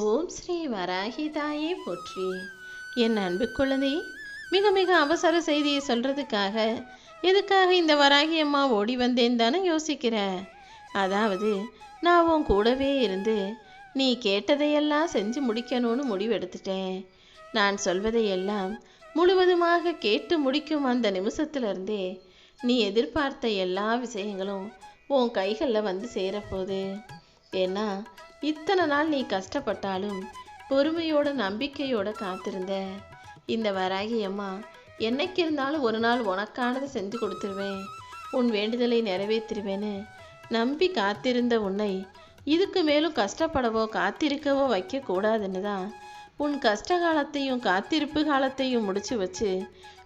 ஓம் ஸ்ரீ வராகி தாயே போற்றி. என் அன்பு குழந்தை, மிக மிக அவசர செய்தியை சொல்றதுக்காக எதுக்காக இந்த வராகி அம்மா ஓடி வந்தேன் தானே யோசிக்கிற? அதாவது நான் உன் கூடவே இருந்து நீ கேட்டதையெல்லாம் செஞ்சு முடிக்கணும்னு முடிவெடுத்துட்டேன். நான் சொல்வதையெல்லாம் முழுவதுமாக கேட்டு முடிக்கும் அந்த நிமிஷத்துலேருந்தே நீ எதிர்பார்த்த எல்லா விஷயங்களும் உன் கைகளில் வந்து சேரப்போகுது. ஏன்னா இத்தனை நாள் நீ கஷ்டப்பட்டாலும் பொறுமையோட நம்பிக்கையோட காத்திருந்த இந்த வராகி அம்மா என்னைக்கு இருந்தாலும் ஒரு நாள் உனக்கானதை செஞ்சு கொடுத்துருவேன், உன் வேண்டுதலை நிறைவேற்றிருவேன்னு நம்பி காத்திருந்த உன்னை இதுக்கு மேலும் கஷ்டப்படவோ காத்திருக்கவோ வைக்கக்கூடாதுன்னு தான் உன் கஷ்ட காலத்தையும் காத்திருப்பு காலத்தையும் முடிச்சு வச்சு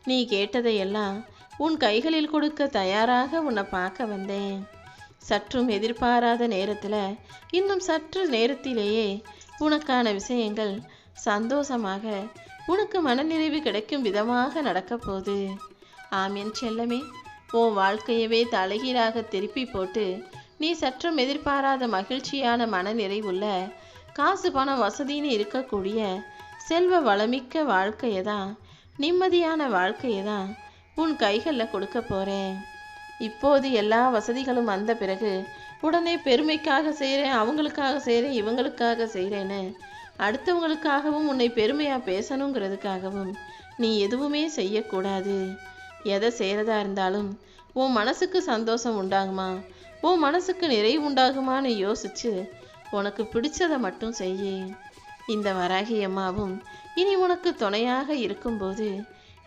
நீ கேட்டதையெல்லாம் உன் கைகளில் கொடுக்க தயாராக உன்னை பார்க்க வந்தேன். சற்றும் எதிர்பாராத நேரத்தில் இன்னும் சற்று நேரத்திலேயே உனக்கான விஷயங்கள் சந்தோஷமாக உனக்கு மனநிறைவு கிடைக்கும் விதமாக நடக்க போகுது. ஆமீன் செல்லமே. உன் வாழ்க்கையவே தலைகீழாக திருப்பி போட்டு நீ சற்றும் எதிர்பாராத மகிழ்ச்சியான மனநிறைவுள்ள காசு பணம் வசதின்னு இருக்கக்கூடிய செல்வ வளமிக்க வாழ்க்கையை தான், நிம்மதியான வாழ்க்கையை தான் உன் கைகளில் கொடுக்க போகிறேன். இப்போது எல்லா வசதிகளும் வந்த பிறகு உடனே பெருமைக்காக செய்கிறேன், அவங்களுக்காக செய்கிறேன், இவங்களுக்காக செய்கிறேன்னு அடுத்தவங்களுக்காகவும் உன்னை பெருமையாக பேசணுங்கிறதுக்காகவும் நீ எதுவுமே செய்யக்கூடாது. எதை செய்கிறதா இருந்தாலும் உன் மனசுக்கு சந்தோஷம் உண்டாகுமா, உன் மனசுக்கு நிறைவு உண்டாகுமான்னு யோசிச்சு உனக்கு பிடிச்சதை மட்டும் செய்யி. இந்த வராகி அம்மாவும் இனி உனக்கு துணையாக இருக்கும்போது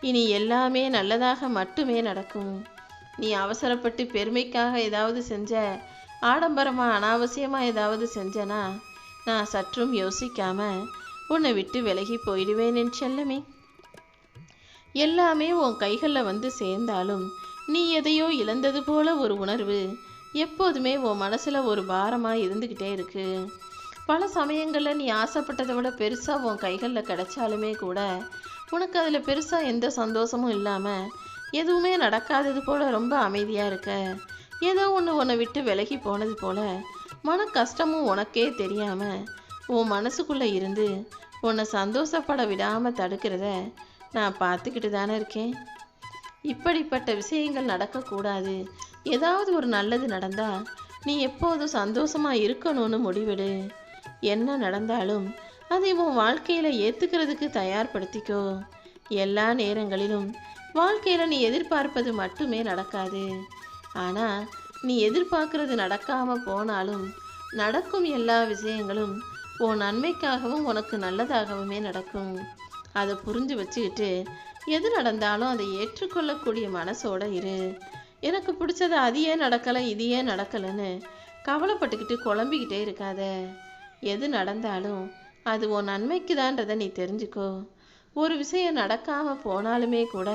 இனி எல்லாமே நல்லதாக மட்டுமே நடக்கும். நீ அவசரப்பட்டு பெருமைக்காக ஏதாவது செஞ்ச, ஆடம்பரமாக அனாவசியமாக ஏதாவது செஞ்சனா நான் சற்றும் யோசிக்காம உன்னை விட்டு விலகி போயிடுவேன் என் செல்லமே. எல்லாமே உன் கைகளில் வந்து சேர்ந்தாலும் நீ எதையோ இழந்தது போல ஒரு உணர்வு எப்போதுமே உன் மனசில் ஒரு பாரமாக இருந்துக்கிட்டே இருக்கு. பல சமயங்களில் நீ ஆசைப்பட்டதை விட பெருசாக உன் கைகளில் கிடைச்சாலுமே கூட உனக்கு அதில் பெருசாக எந்த சந்தோஷமும் இல்லாமல் எதுவுமே நடக்காதது போல ரொம்ப அமைதியாக இருக்க. ஏதோ ஒன்று உன்னை விட்டு விலகி போனது போல மன கஷ்டமும் உனக்கே தெரியாமல் உன் மனசுக்குள்ளே இருந்து உன்னை சந்தோஷப்பட விடாமல் தடுக்கிறத நான் பார்த்துக்கிட்டு தானே இருக்கேன். இப்படிப்பட்ட விஷயங்கள் நடக்கக்கூடாது. ஏதாவது ஒரு நல்லது நடந்தால் நீ எப்போதும் சந்தோஷமாக இருக்கணும்னு முடிவிடு. என்ன நடந்தாலும் அதை உன் வாழ்க்கையில் ஏற்றுக்கிறதுக்கு தயார்படுத்திக்கோ. எல்லா நேரங்களிலும் வாழ்க்கையில் நீ எதிர்பார்ப்பது மட்டுமே நடக்காது. ஆனால் நீ எதிர்பார்க்கறது நடக்காமல் போனாலும் நடக்கும் எல்லா விஷயங்களும் உன் நன்மைக்காகவும் உனக்கு நல்லதாகவுமே நடக்கும். அதை புரிஞ்சு வச்சுக்கிட்டு எது நடந்தாலும் அதை ஏற்றுக்கொள்ளக்கூடிய மனசோட இரு. எனக்கு பிடிச்சது அது ஏன் நடக்கலை, இது ஏன் நடக்கலைன்னு கவலைப்பட்டுக்கிட்டு குழம்பிக்கிட்டே இருக்காத. எது நடந்தாலும் அது உன் நன்மைக்கு தான்றதை நீ தெரிஞ்சுக்கோ. ஒரு விஷயம் நடக்காமல் போனாலுமே கூட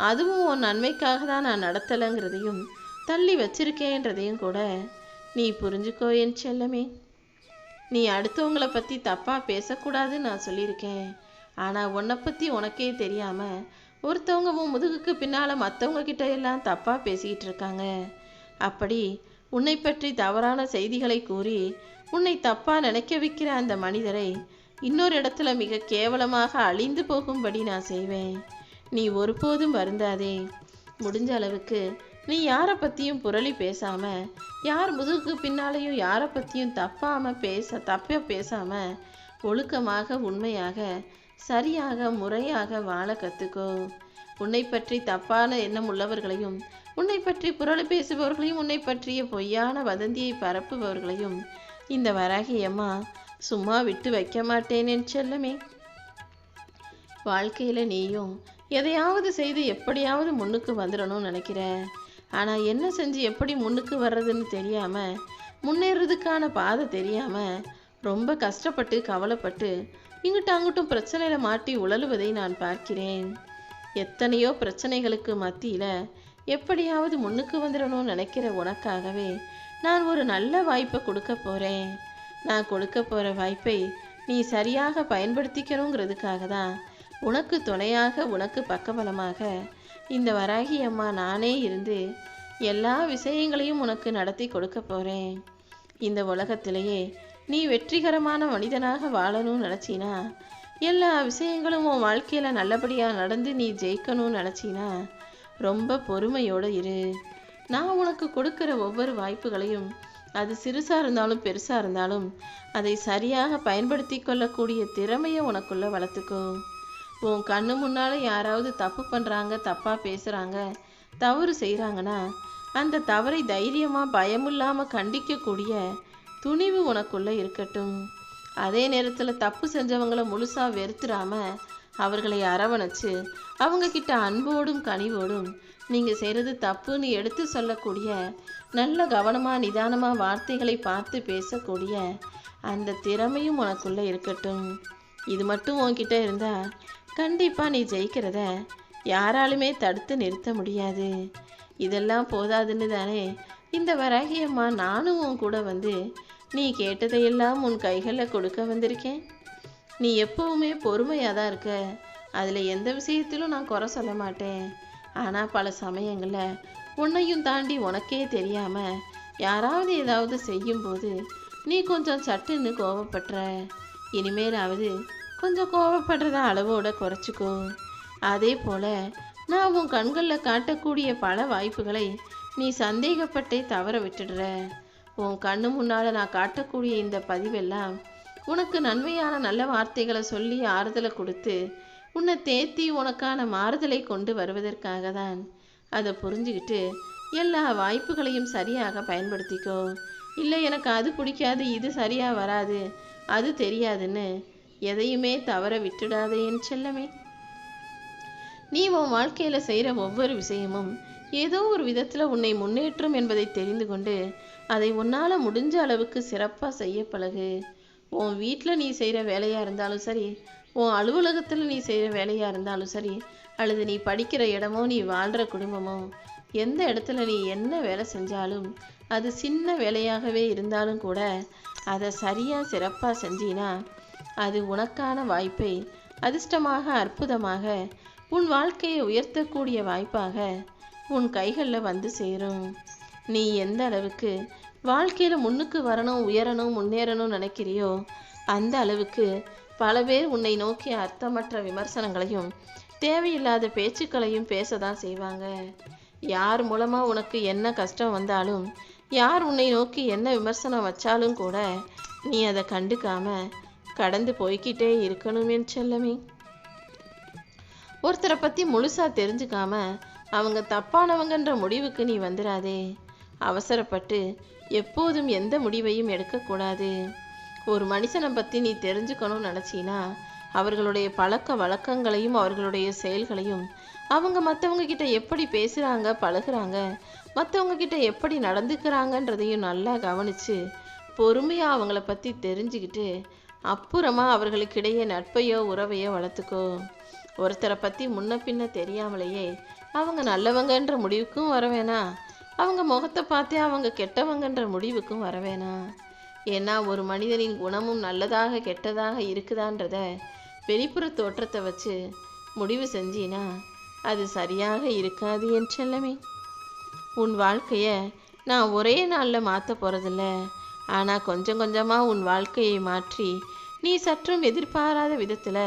அதுவும் உன் நன்மைக்காக தான் நான் நடத்தலைங்கிறதையும் தள்ளி வச்சிருக்கேன்றதையும் கூட நீ புரிஞ்சுக்கோ என் செல்லமே. நீ அடுத்தவங்களை பற்றி தப்பாக பேசக்கூடாதுன்னு நான் சொல்லியிருக்கேன். ஆனால் உன்னை பற்றி உனக்கே தெரியாமல் ஒருத்தவங்க உன் முதுகுக்கு பின்னால் மற்றவங்க கிட்ட எல்லாம் தப்பாக பேசிக்கிட்டு இருக்காங்க. அப்படி உன்னை பற்றி தவறான செய்திகளை கூறி உன்னை தப்பாக நினைக்க வைக்கிற அந்த மனிதரை இன்னொரு இடத்துல மிக கேவலமாக அழிந்து போகும்படி நான் செய்வேன். நீ ஒருபோதும் வருந்தாதே. முடிஞ்ச அளவுக்கு நீ யாரை பற்றியும் புரளி பேசாமல், யார் முதுகுக்கு பின்னாலையும் யாரை பற்றியும் தப்பாக பேசாமல் ஒழுக்கமாக உண்மையாக சரியாக முறையாக வாழ கற்றுக்கோ. உன்னை பற்றி தப்பான எண்ணம் உள்ளவர்களையும், உன்னை பற்றி புரளி பேசுபவர்களையும், உன்னை பற்றிய பொய்யான வதந்தியை பரப்புபவர்களையும் இந்த வராகி அம்மா சும்மா விட்டு வைக்க மாட்டேன் என் செல்லமே. வாழ்க்கையில் நீயும் எதையாவது செய்து எப்படியாவது முன்னுக்கு வந்துடணும்னு நினைக்கிற. ஆனால் என்ன செஞ்சு எப்படி முன்னுக்கு வர்றதுன்னு தெரியாமல், முன்னேறதுக்கான பாதை தெரியாமல் ரொம்ப கஷ்டப்பட்டு கவலைப்பட்டு இங்கிட்ட அங்கிட்டும் பிரச்சனையில் மாட்டி உழலுவதை நான் பார்க்கிறேன். எத்தனையோ பிரச்சனைகளுக்கு மத்தியில் எப்படியாவது முன்னுக்கு வந்துடணும்னு நினைக்கிற உனக்காகவே நான் ஒரு நல்ல வாய்ப்பை கொடுக்க போகிறேன். நான் கொடுக்க போகிற வாய்ப்பை நீ சரியாக பயன்படுத்திக்கணுங்கிறதுக்காக தான் உனக்கு துணையாக உனக்கு பக்கபலமாக இந்த வராகி அம்மா நானே இருந்து எல்லா விஷயங்களையும் உனக்கு நடத்தி கொடுக்க போகிறேன். இந்த உலகத்திலேயே நீ வெற்றிகரமான மனிதனாக வாழணும்னு நினச்சினா, எல்லா விஷயங்களும் உன் வாழ்க்கையில் நல்லபடியாக நடந்து நீ ஜெயிக்கணும்னு நினச்சினா, ரொம்ப பொறுமையோடு இரு. நான் உனக்கு கொடுக்குற ஒவ்வொரு வாய்ப்புகளையும், அது சிறுசாக இருந்தாலும் பெருசாக இருந்தாலும், அதை சரியாக பயன்படுத்தி கொள்ளக்கூடிய திறமையை உனக்குள்ளே வளர்த்துக்கோ. உன் கண்ணு முன்னால் யாராவது தப்பு பண்ணுறாங்க, தப்பாக பேசுகிறாங்க, தவறு செய்கிறாங்கன்னா, அந்த தவறை தைரியமாக பயமில்லாமல் கண்டிக்கக்கூடிய துணிவு உனக்குள்ளே இருக்கட்டும். அதே நேரத்தில் தப்பு செஞ்சவங்களை முழுசாக வெறுத்துடாம அவர்களை அரவணைச்சு அவங்கக்கிட்ட அன்போடும் கனிவோடும் நீங்கள் செய்கிறது தப்புன்னு எடுத்து சொல்லக்கூடிய, நல்ல கவனமாக நிதானமாக வார்த்தைகளை பார்த்து பேசக்கூடிய அந்த திறமையும் உனக்குள்ளே இருக்கட்டும். இது மட்டும் உன்கிட்ட இருந்தால் கண்டிப்பாக நீ ஜெயிக்கிறத யாராலுமே தடுத்து நிறுத்த முடியாது. இதெல்லாம் போதாதுன்னு தானே இந்த வராகியம்மா நானும் உன் கூட வந்து நீ கேட்டதையெல்லாம் உன் கைகளில் கொடுக்க வந்திருக்கேன். நீ எப்பவுமே பொறுமையாக தான் இருக்க, அதில் எந்த விஷயத்திலும் நான் குறை சொல்ல மாட்டேன். ஆனால் பல சமயங்களில் உன்னையும் தாண்டி உனக்கே தெரியாமல் யாராவது ஏதாவது செய்யும்போது நீ கொஞ்சம் சட்டுன்னு கோவப்படுற. இனிமேலாவது கொஞ்சம் கோவப்படுறத அளவோட குறைச்சிக்கோ. அதே போல் நான் உன் கண்களில் காட்டக்கூடிய பல வாய்ப்புகளை நீ சந்தேகப்பட்டே தவற விட்டுடுற. உன் கண்ணு முன்னால் நான் காட்டக்கூடிய இந்த பதிவெல்லாம் உனக்கு நன்மையான நல்ல வார்த்தைகளை சொல்லி ஆறுதலை கொடுத்து உன்னை தேத்தி உனக்கான மாறுதலை கொண்டு வருவதற்காக தான். அதை புரிஞ்சுக்கிட்டு எல்லா வாய்ப்புகளையும் சரியாக பயன்படுத்திக்கோ. இல்லை எனக்கு அது பிடிக்காது, இது சரியாக வராது, அது தெரியாதுன்னு எதையுமே தவற விட்டுடாதே என் செல்லமே. நீ உன் வாழ்க்கையில் செய்கிற ஒவ்வொரு விஷயமும் ஏதோ ஒரு விதத்தில் உன்னை முன்னேற்றும் என்பதை தெரிந்து கொண்டு அதை உன்னால் முடிஞ்ச அளவுக்கு சிறப்பாக செய்ய பழகு. உன் வீட்டில் நீ செய்கிற வேலையாக இருந்தாலும் சரி, உன் அலுவலகத்தில் நீ செய்கிற வேலையாக இருந்தாலும் சரி, அல்லது நீ படிக்கிற இடமோ நீ வாழ்கிற குடும்பமோ, எந்த இடத்துல நீ என்ன வேலை செஞ்சாலும் அது சின்ன வேலையாகவே இருந்தாலும் கூட அதை சரியாக சிறப்பாக செஞ்சினா அது உனக்கான வாய்ப்பை அதிர்ஷ்டமாக அற்புதமாக உன் வாழ்க்கையை உயர்த்தக்கூடிய வாய்ப்பாக உன் கைகளில் வந்து சேரும். நீ எந்த அளவுக்கு வாழ்க்கையில் முன்னுக்கு வரணும், உயரணும், முன்னேறணும்னு நினைக்கிறியோ அந்த அளவுக்கு பல பேர் உன்னை நோக்கி அர்த்தமற்ற விமர்சனங்களையும் தேவையில்லாத பேச்சுக்களையும் பேச தான் செய்வாங்க. யார் மூலமாக உனக்கு என்ன கஷ்டம் வந்தாலும், யார் உன்னை நோக்கி என்ன விமர்சனம் வச்சாலும் கூட நீ அதை கண்டுக்காம கடந்து போய்கிட்டே இருக்கணும் என் செல்லமே. ஒருத்தரை பற்றி முழுசாக தெரிஞ்சுக்காம அவங்க தப்பானவங்கன்ற முடிவுக்கு நீ வந்துடாதே. அவசரப்பட்டு எப்போதும் எந்த முடிவையும் எடுக்கக்கூடாது. ஒரு மனுஷனை பற்றி நீ தெரிஞ்சுக்கணும்னு நினச்சின்னா அவர்களுடைய பழக்க வழக்கங்களையும் அவர்களுடைய செயல்களையும், அவங்க மற்றவங்க கிட்ட எப்படி பேசுகிறாங்க, பழகுறாங்க, மற்றவங்க கிட்ட எப்படி நடந்துக்கிறாங்கன்றதையும் நல்லா கவனித்து பொறுமையாக அவங்கள பற்றி தெரிஞ்சுக்கிட்டு அப்புறமா அவர்களுக்கிடையே நட்பையோ உறவையோ வளர்த்துக்கோ. ஒருத்தரை பற்றி முன்ன பின்ன தெரியாமலேயே அவங்க நல்லவங்கன்ற முடிவுக்கும் வர வேணாம், அவங்க முகத்தை பார்த்தே அவங்க கெட்டவங்கன்ற முடிவுக்கும் வர வேணாம். ஏன்னா ஒரு மனிதனின் குணமும் நல்லதாக கெட்டதாக இருக்குதான்றத வெளிப்புற தோற்றத்தை வச்சு முடிவு செஞ்சினா அது சரியாக இருக்காது என் செல்லமே. உன் வாழ்க்கையை நான் ஒரே நாளில் மாற்ற போகிறதில்ல, ஆனால் கொஞ்சம் கொஞ்சமாக உன் வாழ்க்கையை மாற்றி நீ சற்றும் எதிர்பாராத விதத்தில்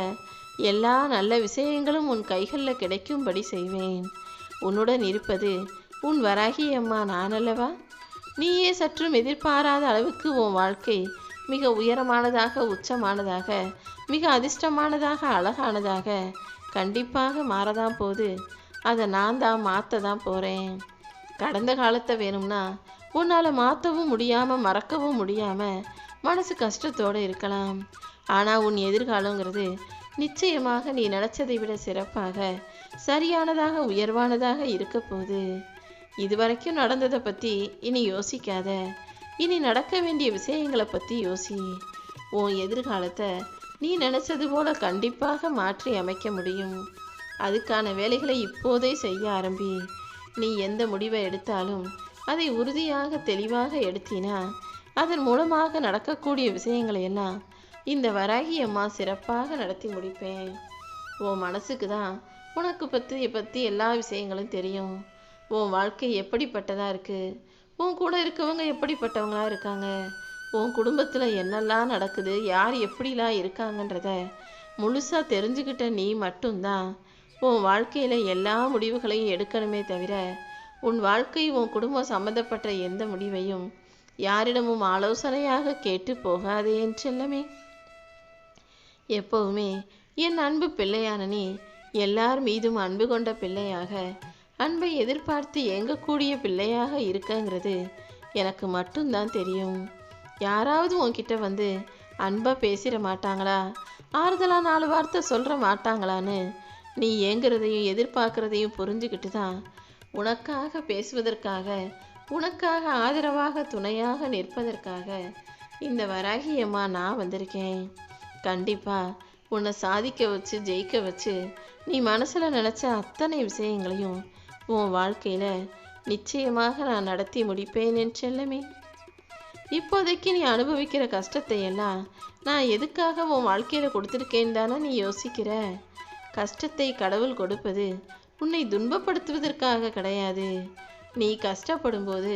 எல்லா நல்ல விஷயங்களும் உன் கைகளில் கிடைக்கும்படி செய்வேன். உன்னுடன் இருப்பது உன் வராகி அம்மா நான் அல்லவா? நீயே சற்றும் எதிர்பாராத அளவுக்கு உன் வாழ்க்கை மிக உயரமானதாக, உச்சமானதாக, மிக அதிர்ஷ்டமானதாக, அழகானதாக கண்டிப்பாக மாறதான் போகுது. அதை நான் தான் மாற்ற தான் போகிறேன். கடந்த காலத்தை வேணும்னா உன்னால் மாற்றவும் முடியாமல் மறக்கவும் முடியாமல் மனசு கஷ்டத்தோடு இருக்கலாம். ஆனால் உன் எதிர்காலங்கிறது நிச்சயமாக நீ நினச்சதை விட சிறப்பாக, சரியானதாக, உயர்வானதாக இருக்க போகுது. இதுவரைக்கும் நடந்ததை பற்றி இனி யோசிக்காத. இனி நடக்க வேண்டிய விஷயங்களை பற்றி யோசி. உன் எதிர்காலத்தை நீ நினச்சது போல கண்டிப்பாக மாற்றி அமைக்க முடியும். அதுக்கான வேலைகளை இப்போதே செய்ய ஆரம்பி. நீ எந்த முடிவை எடுத்தாலும் அதை உறுதியாக தெளிவாக எடுத்தினா அதன் மூலமாக நடக்கக்கூடிய விஷயங்களை எல்லாம் இந்த வராகி அம்மா சிறப்பாக நடத்தி முடிப்பேன். உன் மனசுக்கு தான் உனக்கு பற்றி எல்லா விஷயங்களும் தெரியும். உன் வாழ்க்கை எப்படிப்பட்டதாக இருக்குது, உன் கூட இருக்கவங்க எப்படிப்பட்டவங்களா இருக்காங்க, உன் குடும்பத்தில் என்னெல்லாம் நடக்குது, யார் எப்படிலாம் இருக்காங்கன்றத முழுசாக தெரிஞ்சுக்கிட்ட நீ மட்டும்தான் உன் வாழ்க்கையில் எல்லா முடிவுகளையும் எடுக்கணுமே தவிர, உன் வாழ்க்கை உன் குடும்பம் சம்மந்தப்பட்ட எந்த முடிவையும் யாரிடமும் ஆலோசனையாக கேட்டு போகாதே என் செல்லமே. எப்பவுமே என் அன்பு பிள்ளையான நீ எல்லார் மீதும் அன்பு கொண்ட பிள்ளையாக, அன்பை எதிர்பார்த்து ஏங்கக்கூடிய பிள்ளையாக இருக்கங்கிறது எனக்கு மட்டும்தான் தெரியும். யாராவது உன்கிட்ட வந்து அன்பாக பேசிட மாட்டாங்களா, ஆறுதலாக 4 வார்த்தை சொல்கிற மாட்டாங்களான்னு நீ ஏங்குறதையும் எதிர்பார்க்குறதையும் புரிஞ்சுக்கிட்டு தான் உனக்காக பேசுவதற்காக, உனக்காக ஆதரவாக துணையாக நிற்பதற்காக இந்த வராகியம்மா நான் வந்திருக்கேன். கண்டிப்பாக உன்னை சாதிக்க வச்சு ஜெயிக்க வச்சு நீ மனசில் நினச்ச அத்தனை விஷயங்களையும் உன் வாழ்க்கையில் நிச்சயமாக நான் நடத்தி முடிப்பேன் என் செல்லமே. இப்போதைக்கு நீ அனுபவிக்கிற கஷ்டத்தை எல்லாம் நான் எதுக்காக உன் வாழ்க்கையில் கொடுத்துருக்கேன்னு தானே நீ யோசிக்கிற. கஷ்டத்தை கடவுள் கொடுப்பது உன்னை துன்பப்படுத்துவதற்காக கிடையாது. நீ கஷ்டப்படும்போது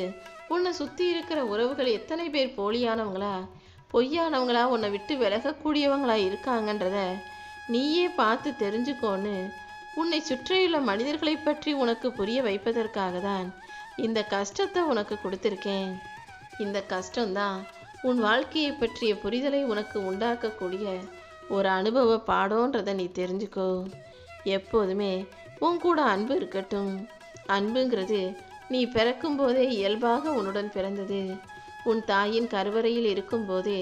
உன்னை சுற்றி இருக்கிற உறவுகள் எத்தனை பேர் போலியானவங்களா பொய்யானவங்களா உன்னை விட்டு விலகக்கூடியவங்களா இருக்காங்கன்றத நீயே பார்த்து தெரிஞ்சுக்கோன்னு உன்னை சுற்றியுள்ள மனிதர்களை பற்றி உனக்கு புரிய வைப்பதற்காக தான் இந்த கஷ்டத்தை உனக்கு கொடுத்துருக்கேன். இந்த கஷ்டம்தான் உன் வாழ்க்கையை பற்றிய புரிதலை உனக்கு உண்டாக்கக்கூடிய ஒரு அனுபவ பாடம்ன்றதை நீ தெரிஞ்சுக்கோ. எப்போதுமே உன் கூட அன்பு இருக்கட்டும். அன்புங்கிறது நீ பிறக்கும் போதே இயல்பாக உன்னுடன் பிறந்தது. உன் தாயின் கருவறையில் இருக்கும்போதே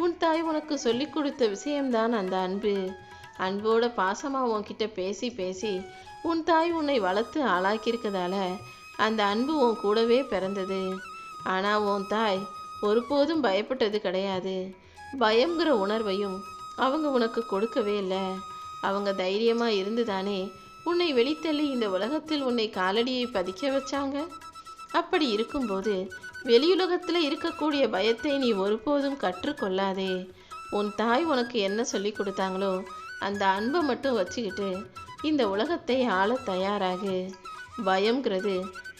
உன் தாய் உனக்கு சொல்லிக் கொடுத்த விஷயம்தான் அந்த அன்பு. அன்போட பாசமாக உன்கிட்ட பேசி பேசி உன் தாய் உன்னை வளர்த்து ஆளாக்கியிருக்கதால அந்த அன்பு உன் கூடவே பிறந்தது. ஆனால் உன் தாய் ஒருபோதும் பயப்பட்டது கிடையாது. பயங்கிற உணர்வையும் அவங்க உனக்கு கொடுக்கவே இல்லை. அவங்க தைரியமாக இருந்து தானே உன்னை வெளித்தள்ளி இந்த உலகத்தில் உன்னை காலடியை பதிக்க வச்சாங்க. அப்படி இருக்கும்போது வெளியுலகத்தில் இருக்கக்கூடிய பயத்தை நீ ஒருபோதும் கற்றுக்கொள்ளாதே. உன் தாய் உனக்கு என்ன சொல்லி கொடுத்தாங்களோ அந்த அன்பை மட்டும் வச்சுக்கிட்டு இந்த உலகத்தை ஆள தயாராகு. பயம்ங்கிறது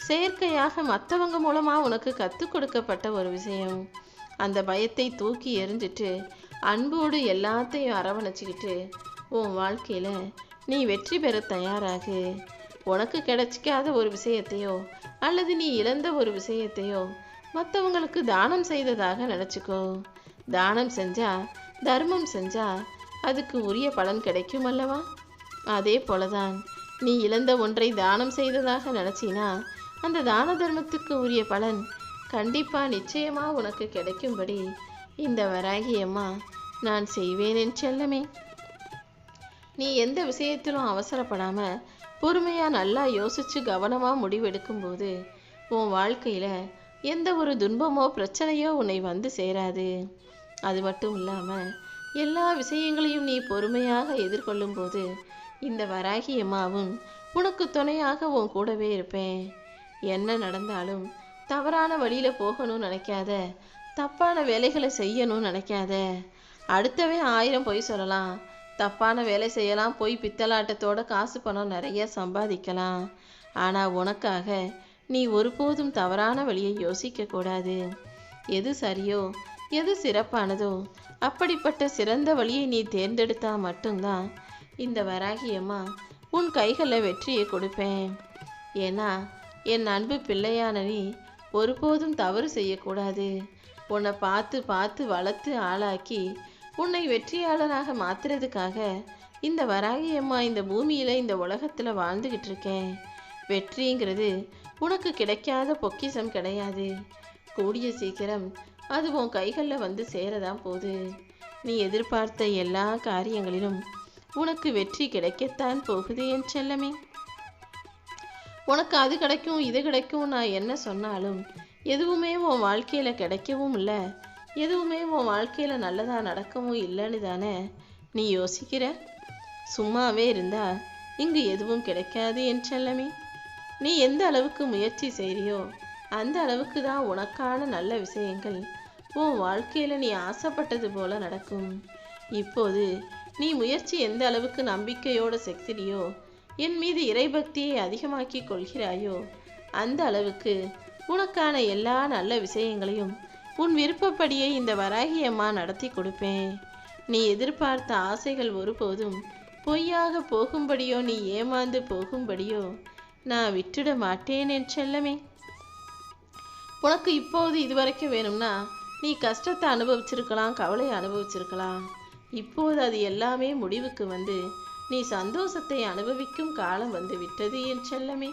செயற்கையாக மற்றவங்க மூலமாக உனக்கு கற்றுக் கொடுக்கப்பட்ட ஒரு விஷயம். அந்த பயத்தை தூக்கி எறிஞ்சிட்டு அன்போடு எல்லாத்தையும் அரவணைச்சிக்கிட்டு உன் வாழ்க்கையில் நீ வெற்றி பெற தயாராகு. உனக்கு கிடைச்சிக்காத ஒரு விஷயத்தையோ அல்லது நீ இழந்த ஒரு விஷயத்தையோ மற்றவங்களுக்கு தானம் செய்ததாக நினச்சிக்கோ. தானம் செஞ்சா, தர்மம் செஞ்சா அதுக்கு உரிய பலன் கிடைக்கும் அல்லவா? அதே போலதான் நீ இழந்த ஒன்றை தானம் செய்ததாக நினச்சினா அந்த தான தர்மத்துக்கு உரிய பலன் கண்டிப்பாக நிச்சயமாக உனக்கு கிடைக்கும்படி இந்த வராகியம்மா நான் செய்வேன் என் செல்லமே. நீ எந்த விஷயத்திலும் அவசரப்படாமல் பொறுமையாக நல்லா யோசித்து கவனமாக முடிவெடுக்கும்போது உன் வாழ்க்கையில் எந்த ஒரு துன்பமோ பிரச்சனையோ உன்னை வந்து சேராது. அது மட்டும் இல்லாமல் எல்லா விஷயங்களையும் நீ பொறுமையாக எதிர்கொள்ளும் போது இந்த வராகியம்மாவும் உனக்கு துணையாக உன் கூடவே இருப்பேன். என்ன நடந்தாலும் தவறான வழியில் போகணும்னு நினைக்காத, தப்பான வேலைகளை செய்யணும்னு நினைக்காத. அடுத்தவே 1000 பொய் சொல்லலாம், தப்பான வேலை செய்யலாம், போய் பித்தலாட்டத்தோட காசு பணம் நிறைய சம்பாதிக்கலாம். ஆனால் உனக்காக நீ ஒருபோதும் தவறான வழியை யோசிக்கக்கூடாது. எது சரியோ எது சிறப்பானதோ அப்படிப்பட்ட சிறந்த வழியை நீ தேர்ந்தெடுத்தா மட்டும்தான் இந்த வராகியம்மா உன் கைகளில் வெற்றியை கொடுப்பேன். ஏன்னா என் அன்பு பிள்ளையான நீ ஒருபோதும் தவறு செய்யக்கூடாது. உன்னை பார்த்து பார்த்து வளர்த்து ஆளாக்கி உன்னை வெற்றியாளராக மாற்றுறதுக்காக இந்த வராகியம்மா இந்த பூமியில் இந்த உலகத்தில் வாழ்ந்துக்கிட்டு இருக்கேன். வெற்றிங்கிறது உனக்கு கிடைக்காத பொக்கிஷம் கிடையாது. கூடிய சீக்கிரம் அது உன் கைகளில் வந்து சேரதான் போகுது. நீ எதிர்பார்த்த எல்லா காரியங்களிலும் உனக்கு வெற்றி கிடைக்கத்தான் போகுது என் செல்லமே. உனக்கு அது கிடைக்கும் இது கிடைக்கும் நான் என்ன சொன்னாலும் எதுவுமே உன் வாழ்க்கையில் கிடைக்கவும் இல்லை, எதுவுமே உன் வாழ்க்கையில் நல்லதாக நடக்கவும் இல்லைன்னு தானே நீ யோசிக்கிற. சும்மாவே இருந்தா இங்கு எதுவும் கிடைக்காது என் செல்லமே. நீ எந்த அளவுக்கு முயற்சி செய்கிறியோ அந்த அளவுக்கு தான் உனக்கான நல்ல விஷயங்கள் உன் வாழ்க்கையில் நீ ஆசைப்பட்டது போல நடக்கும். இப்போது நீ முயற்சி எந்த அளவுக்கு நம்பிக்கையோடு செய்கிறியோ, என் மீது இறைபக்தியை அதிகமாக்கி கொள்கிறாயோ அந்த அளவுக்கு உனக்கான எல்லா நல்ல விஷயங்களையும் உன் விருப்பப்படியே இந்த வராகி அம்மா நடத்தி கொடுப்பேன். நீ எதிர்பார்த்த ஆசைகள் ஒருபோதும் பொய்யாக போகும்படியோ நீ ஏமாந்து போகும்படியோ நான் விட்டுட மாட்டேன் என் செல்லமே. உனக்கு இப்போது இதுவரைக்கும் வேணும்னா நீ கஷ்டத்தை அனுபவிச்சிருக்கலாம், கவலையை அனுபவிச்சிருக்கலாம். இப்போது அது எல்லாமே முடிவுக்கு வந்து நீ சந்தோஷத்தை அனுபவிக்கும் காலம் வந்து விட்டது என் செல்லமே.